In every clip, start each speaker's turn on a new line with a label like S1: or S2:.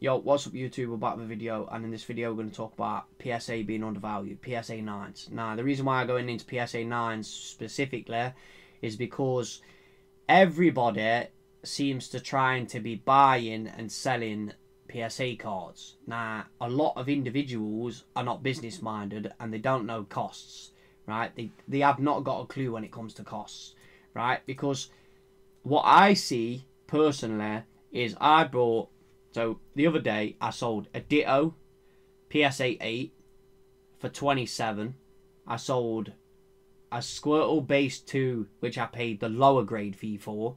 S1: Yo, what's up YouTube? We're back with a video, and in this video we're going to talk about PSA being undervalued, PSA 9s. Now, the reason why I'm going into PSA 9s specifically is because everybody seems to trying to be buying and selling PSA cards. Now, a lot of individuals are not business minded and they don't know costs, right? They have not got a clue when it comes to costs, right? Because what I see personally is so the other day I sold a Ditto PSA 8 for 27. I sold a Squirtle Base 2, which I paid the lower grade fee for,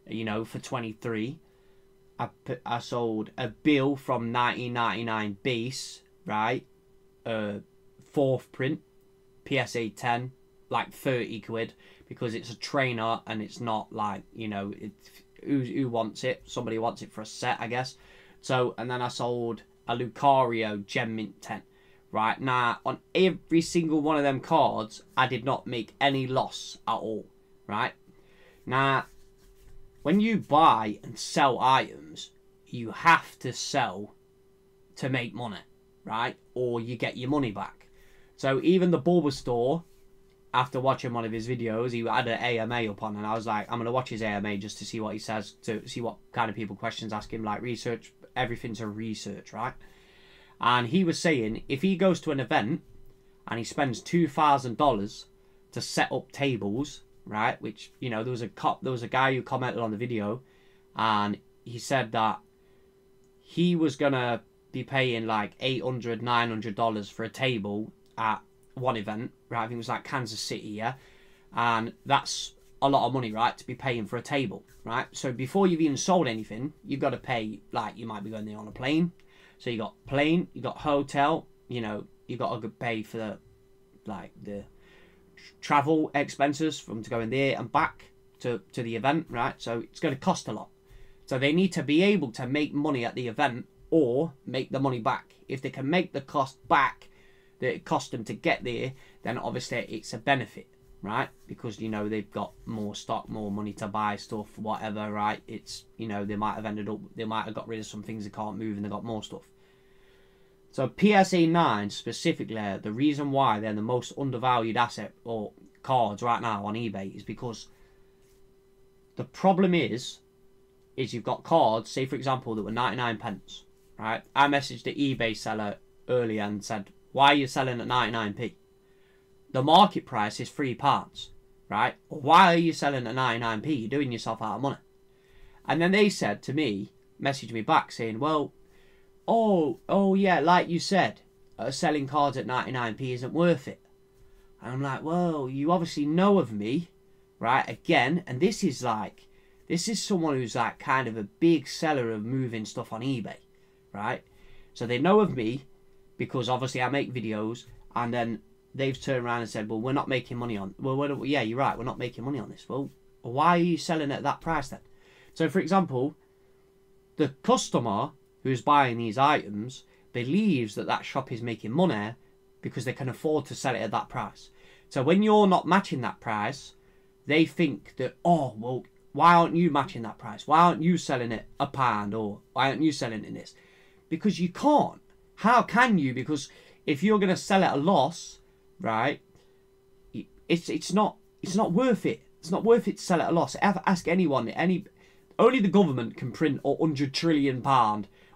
S1: for 23. I sold a Bill from 1999 base, right? 4th print, PSA 10, like 30 quid, because it's a trainer and it's not like, who wants it? Somebody wants it for a set, I guess. So, and then I sold a Lucario Gem Mint 10. Right, now, on every single one of them cards, I did not make any loss at all. Right? Now, when you buy and sell items, you have to sell to make money. Right? Or you get your money back. So, even the Bulbasaur, after watching one of his videos, he had an AMA up on, and I was like, I'm going to watch his AMA just to see what he says, to see what kind of people questions ask him, like research, everything's a research, right? And he was saying, if he goes to an event and he spends $2,000 to set up tables, right, which, there was a guy who commented on the video, and he said that he was going to be paying like $800, $900 for a table at one event, right? I think it was like Kansas City, yeah, and that's a lot of money, right, to be paying for a table, right? So before you've even sold anything, you've got to pay, like, you might be going there on a plane, so you got plane, you got hotel, you got to pay for the travel expenses from to going there and back to the event, right? So it's going to cost a lot. So they need to be able to make money at the event or make the money back. If they can make the cost back that it cost them to get there, then obviously it's a benefit, right? Because, they've got more stock, more money to buy stuff, whatever, right? It's, they might have got rid of some things they can't move and they got more stuff. So PSA 9 specifically, the reason why they're the most undervalued asset or cards right now on eBay is because the problem is you've got cards, say for example, that were 99 pence, right? I messaged the eBay seller earlier and said, why are you selling at 99p? The market price is £3, right? Why are you selling at 99p? You're doing yourself out of money. And then they said to me, messaged me back saying, well, oh yeah, like you said, selling cards at 99p isn't worth it. And I'm like, well, you obviously know of me, right? Again, and this is someone who's like kind of a big seller of moving stuff on eBay, right? So they know of me because obviously I make videos, and then they've turned around and said, well, we're not making money on, well, yeah, you're right, we're not making money on this. Well, why are you selling at that price then? So for example, the customer who's buying these items believes that that shop is making money because they can afford to sell it at that price. So when you're not matching that price, they think that, oh, well, why aren't you matching that price? Why aren't you selling it £1? Or why aren't you selling it this? Because you can't. How can you? Because if you're going to sell at a loss, right, it's not worth it. It's not worth it to sell at a loss. Ask anyone. Only the government can print £100 trillion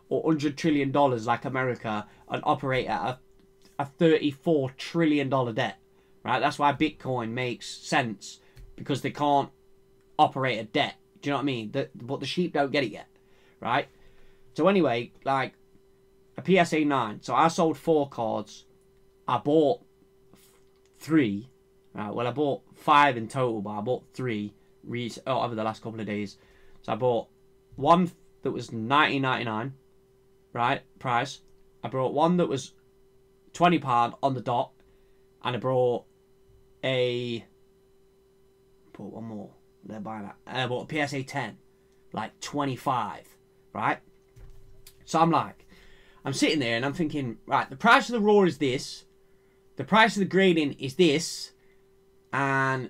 S1: or $100 trillion like America and operate at a $34 trillion debt, right? That's why Bitcoin makes sense, because they can't operate a debt. Do you know what I mean? But the sheep don't get it yet, right? So anyway, like a PSA 9. So I sold 4 cards. I bought 3. Right? Well, I bought 5 in total, but I bought 3 over the last couple of days. So I bought one that was $19.99. Right, price. I brought one that was £20 on the dot, and I brought one more. They're buying that. And I bought a PSA 10, like 25, right? So I'm sitting there and I'm thinking, right, the price of the raw is this, the price of the grading is this, and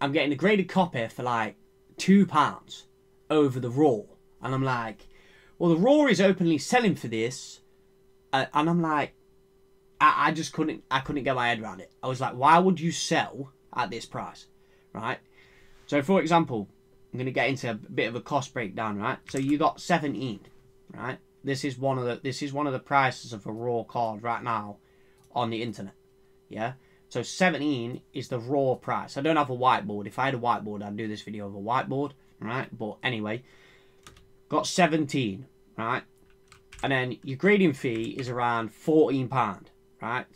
S1: I'm getting a graded copy for like £2 over the raw, and I'm like, Well, the Raw is openly selling for this, and I'm like, I just couldn't get my head around it. I was like, why would you sell at this price, right? So, for example, I'm going to get into a bit of a cost breakdown, right? So you got 17, right? This is one of the prices of a Raw card right now on the internet, yeah. So 17 is the Raw price. I don't have a whiteboard. If I had a whiteboard, I'd do this video with a whiteboard, right? But anyway, got 17, right? And then your grading fee is around £14, right?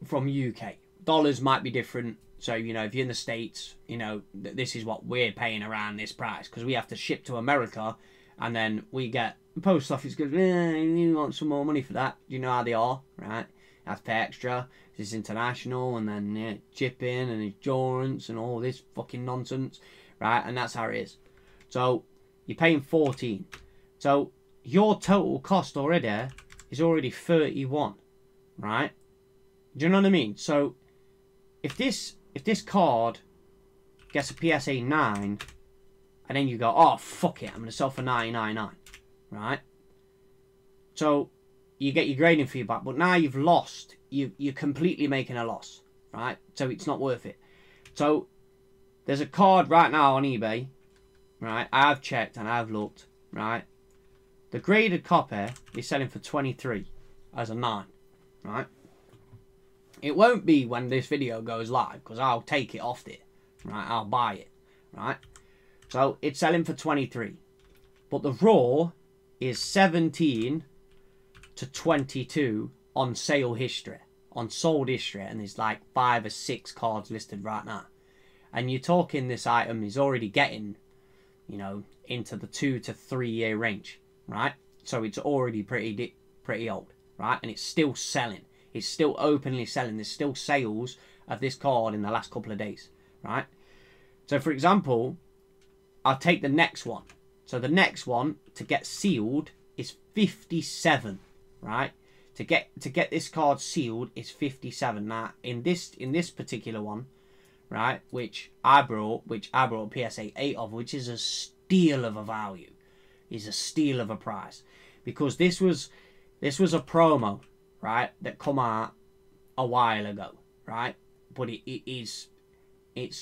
S1: From UK. Dollars might be different. So, you know, if you're in the States, you know, this is what we're paying around this price. Because we have to ship to America. And then we get, the post office goes, you want some more money for that? You know how they are, right? You have to pay extra. It's international. And then shipping and insurance and all this fucking nonsense, right? And that's how it is. So, you're paying 14. So, your total cost already is already 31, right? Do you know what I mean? So, if this card gets a PSA 9, and then you go, oh, fuck it, I'm going to sell for 99.99, right? So, you get your grading fee back, but now you've lost. You're completely making a loss, right? So, it's not worth it. So, there's a card right now on eBay, right? I've checked and I've looked, right? The graded copy is selling for 23 as a 9, right? It won't be when this video goes live, because I'll take it off there, right? I'll buy it, right? So, it's selling for 23. But the Raw is 17 to 22 on sale history, on sold history, and there's like 5 or 6 cards listed right now. And you're talking this item is already getting, you know, into the 2 to 3 year range, right? So, it's already pretty old, right? And it's still selling. It's still openly selling. There's still sales of this card in the last couple of days, right? So, for example, I'll take the next one. So, the next one to get sealed is 57, right? To get this card sealed is 57. Now, in this particular one, right, which I brought PSA 8 of, which is a steal of a value, is a steal of a price, because this was a promo, right, that come out a while ago, right? But it's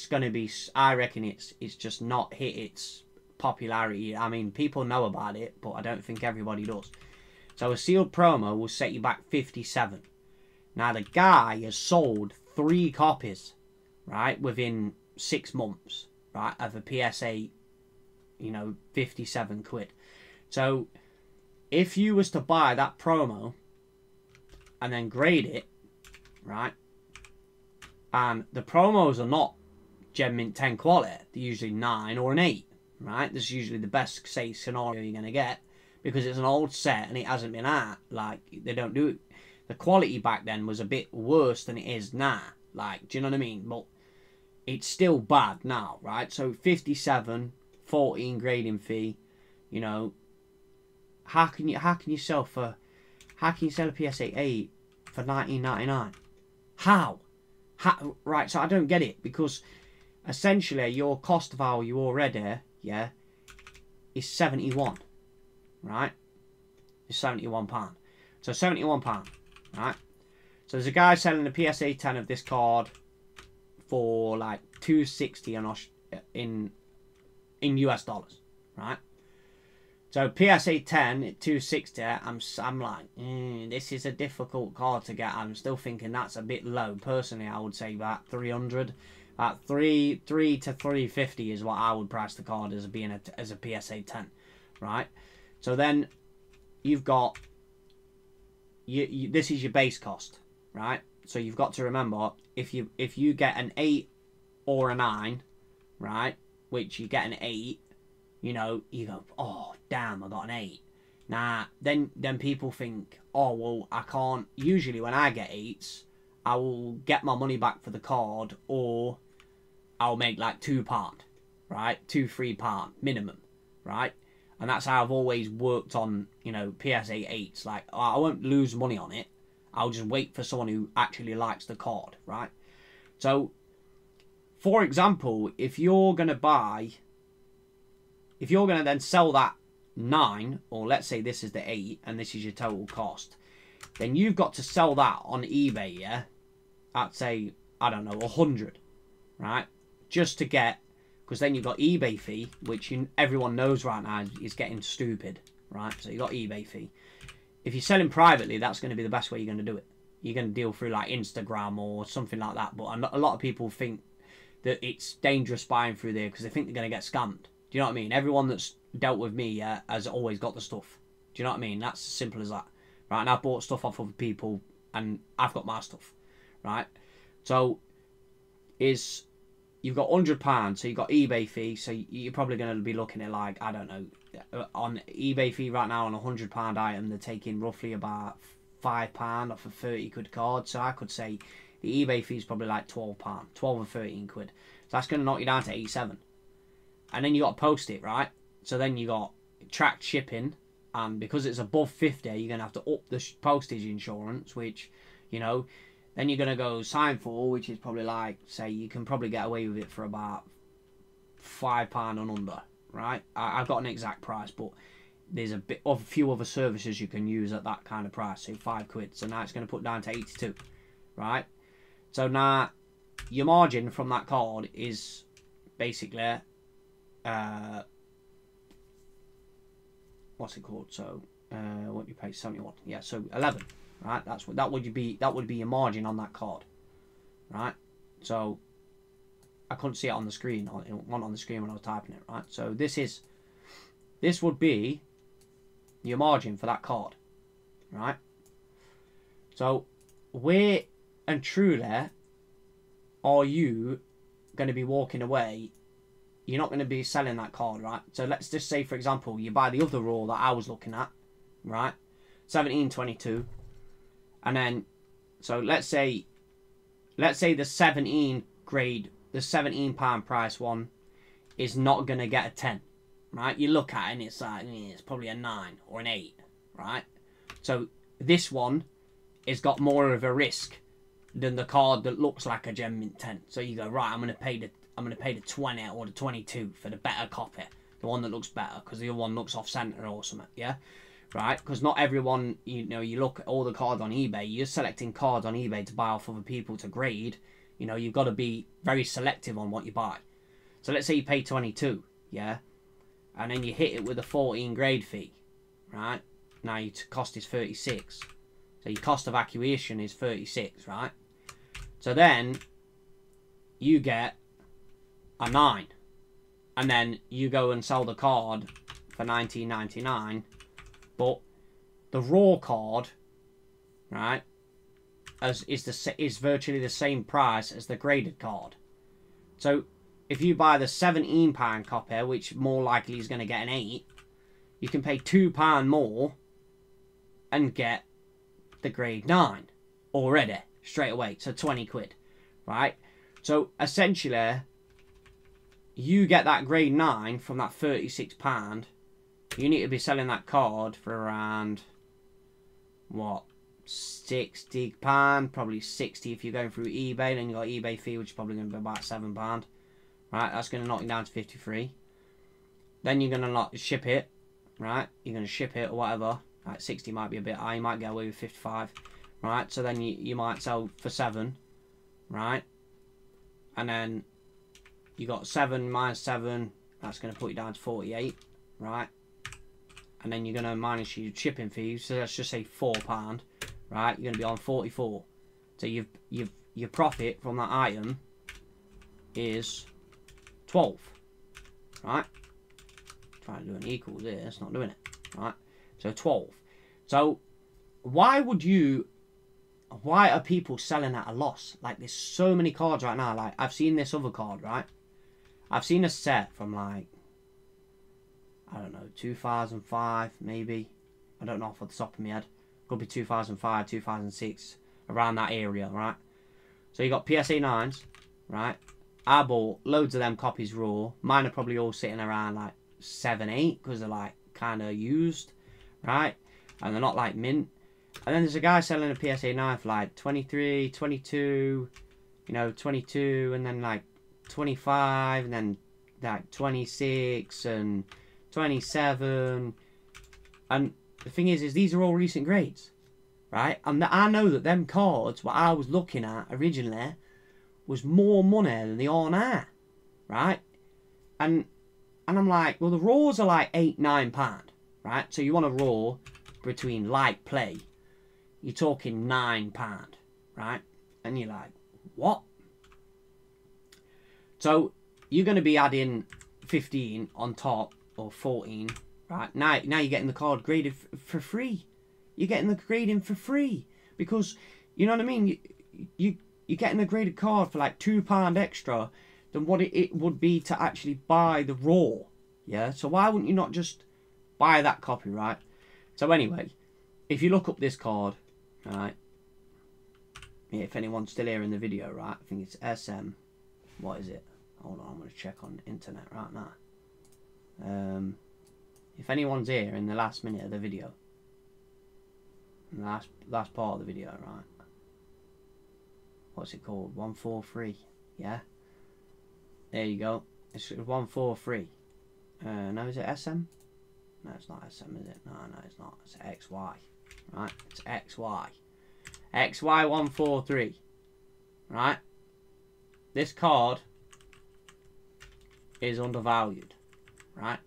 S1: gonna be, I reckon it's just not hit its popularity. I mean, people know about it, but I don't think everybody does. So a sealed promo will set you back 57. Now the guy has sold 3 copies, right, within 6 months, right, of a PSA, you know, 57 quid. So if you was to buy that promo and then grade it, right, and the promos are not Gem Mint 10 quality, they're usually 9 or an 8, right? That's usually the best say scenario you're going to get, because it's an old set and it hasn't been out. Like, they don't do it. The quality back then was a bit worse than it is now. Like, do you know what I mean? But it's still bad now, right? So 57, 14 grading fee, you know, how can you sell a PSA 8 for 19.99? How? Right, so I don't get it, because essentially your cost value already, yeah, is 71, right? It's £71. So £71, right? So there's a guy selling a PSA 10 of this card for like $260 in US dollars, right? So PSA 10 at 260, I'm like, this is a difficult card to get. I'm still thinking that's a bit low. Personally, I would say about 300, at 3 to 350 is what I would price the card as being as a PSA 10, right? So then you've got this is your base cost, right? So you've got to remember, if you get an 8 or a 9, right, which you get an 8. You know, you go, oh, damn, I got an 8. Nah, then people think, oh, well, I can't. Usually when I get 8s, I will get my money back for the card, or I'll make like £2, right? £2-3 minimum, right? And that's how I've always worked on, you know, PSA 8s. Like, I won't lose money on it. I'll just wait for someone who actually likes the card, right? So, for example, if you're going to then sell that 9, or let's say this is the 8, and this is your total cost, then you've got to sell that on eBay, yeah, at say, I don't know, 100, right? Just to get, because then you've got eBay fee, which everyone knows right now is getting stupid, right? So you've got eBay fee. If you're selling privately, that's going to be the best way you're going to do it. You're going to deal through like Instagram or something like that. But a lot of people think that it's dangerous buying through there because they think they're going to get scammed. Do you know what I mean? Everyone that's dealt with me has always got the stuff. Do you know what I mean? That's as simple as that. Right? And I've bought stuff off other people and I've got my stuff. Right? So, you've got £100, so you've got eBay fee, so you're probably going to be looking at like, I don't know, on eBay fee right now on a £100 item, they're taking roughly about £5 off a 30 quid card. So I could say the eBay fee is probably like £12, 12 or 13 quid. So that's going to knock you down to 87. And then you got to post it, right? So then you got tracked shipping, and because it's above 50, you're going to have to up the postage insurance, which, you know, then you're going to go sign for, which is probably like, say, you can probably get away with it for about £5 and under, right? I've got an exact price, but there's a few other services you can use at that kind of price, so 5 quid. So now it's going to put down to 82, right? So now your margin from that card is basically, what's it called? So what you pay, 71, yeah, so 11. Right, that would be your margin on that card, right? So I couldn't see it on the screen. It wasn't on the screen when I was typing it, right? So this would be your margin for that card, right? So where and truly are you going to be walking away? You're not going to be selling that card, right? So let's just say, for example, you buy the other raw that I was looking at, right? 1722. And then, so let's say the 17 grade, the £17 price one is not going to get a 10, right? You look at it and it's like, it's probably a 9 or an 8, right? So this one has got more of a risk than the card that looks like a Gem Mint 10. So you go, right, I'm going to pay the 20 or the 22 for the better copy, the one that looks better, because the other one looks off center or something, yeah? Right, because not everyone, you know, you look at all the cards on eBay, you're selecting cards on eBay to buy off other people to grade. You know, you've got to be very selective on what you buy. So let's say you pay 22, yeah, and then you hit it with a 14 grade fee, right? Now your cost is 36, so your cost of acquisition is 36, right? So then you get a 9, and then you go and sell the card for $19.99. But the raw card, right, is virtually the same price as the graded card. So if you buy the £17 copy, which more likely is going to get an 8, you can pay £2 more and get the grade 9 already straight away. So 20 quid, right? So essentially, you get that grade 9 from that £36. You need to be selling that card for around, what, £60, probably 60 if you're going through eBay. Then you got eBay fee, which is probably going to be about £7. Right, that's going to knock you down to 53. Then you're going to ship it, right? You're going to ship it or whatever. Right, 60 might be a bit high. You might get away with 55. Right, so then you might sell for 7, right? And then you got 7 minus 7. That's going to put you down to 48, right? And then you're going to minus your shipping fees, so let's just say £4, right? You're going to be on 44. So your profit from that item is 12, right? Trying to do an equals here, it's not doing it, right? So 12. So why are people selling at a loss? Like, there's so many cards right now. Like, I've seen this other card, right? I've seen a set from like, I don't know, 2005 maybe. I don't know off the top of my head. Could be 2005, 2006, around that area, right? So you got PSA 9s, right? I bought loads of them copies raw. Mine are probably all sitting around like 7, 8 because they're like kind of used, right? And they're not like mint. And then there's a guy selling a PSA 9 for like 23, 22, you know, 22, and then like 25, and then like 26 and 27, And the thing is these are all recent grades, right? And I know that them cards, what I was looking at originally, was more money than they are now, right? And I'm like, well, the raws are like £8-9, right? So you want a raw between light play, you're talking £9, right? And you're like, what? So you're going to be adding 15 on top, or 14, right? Now you're getting the card graded for free. You're getting the grading for free because, you know what I mean? You're getting a graded card for like £2 extra than what it would be to actually buy the raw. Yeah. So why wouldn't you not just buy that copy, right? So anyway, if you look up this card, right? Yeah, if anyone's still here in the video, right? I think it's SM. What is it? Hold on, I'm going to check on the internet right now. If anyone's here in the last minute of the video, in the last part of the video, right? What's it called? 143. Yeah. There you go. It's 143. No, is it SM? No, it's not SM, is it? No, it's not. It's XY. Right? It's XY. XY143. Right? This card is undervalued. Right?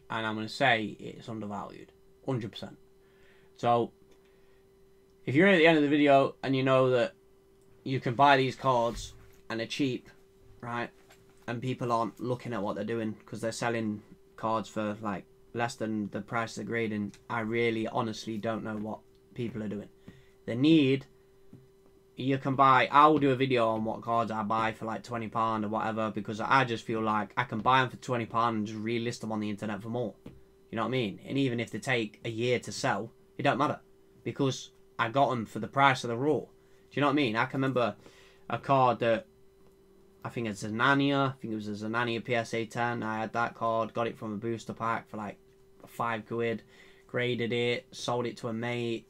S1: And I'm going to say it's undervalued. 100%. So, if you're at the end of the video and you know that you can buy these cards and they're cheap, right? And people aren't looking at what they're doing because they're selling cards for like less than the price they're grading. I really honestly don't know what people are doing. They need, you can buy, I'll do a video on what cards I buy for like £20 or whatever, because I just feel like I can buy them for £20 and just relist them on the internet for more. You know what I mean? And even if they take a year to sell, it don't matter because I got them for the price of the raw. Do you know what I mean? I can remember a card that I think it's a Zanania. I think it was a Zanania PSA 10. I had that card, got it from a booster pack for like £5, graded it, sold it to a mate.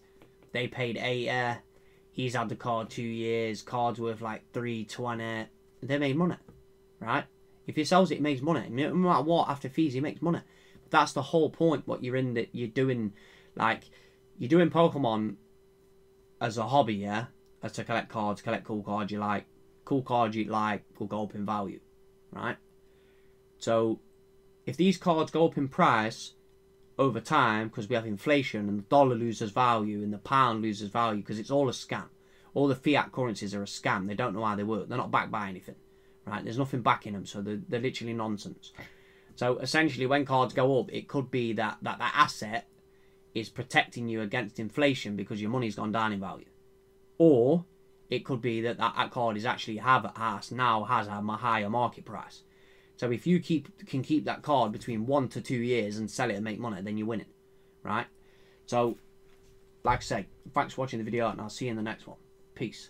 S1: They paid 80. He's had the card 2 years. Card's worth like 320. They made money, right? If he sells it, he makes money. No matter what, after fees, he makes money. But that's the whole point. What you're in, that you're doing, like you're doing Pokemon as a hobby, yeah. As to collect cards, collect cool cards you like. Cool cards you like will go up in value, right? So, if these cards go up in price over time, because we have inflation and the dollar loses value and the pound loses value, because it's all a scam. All the fiat currencies are a scam. They don't know how they work. They're not backed by anything, right? There's nothing backing them, so they're literally nonsense. So, essentially, when cards go up, it could be that asset is protecting you against inflation because your money's gone down in value. Or it could be that card is actually now has a higher market price. So if you can keep that card between 1 to 2 years and sell it and make money, then you're winning, right? So, like I say, thanks for watching the video and I'll see you in the next one. Peace.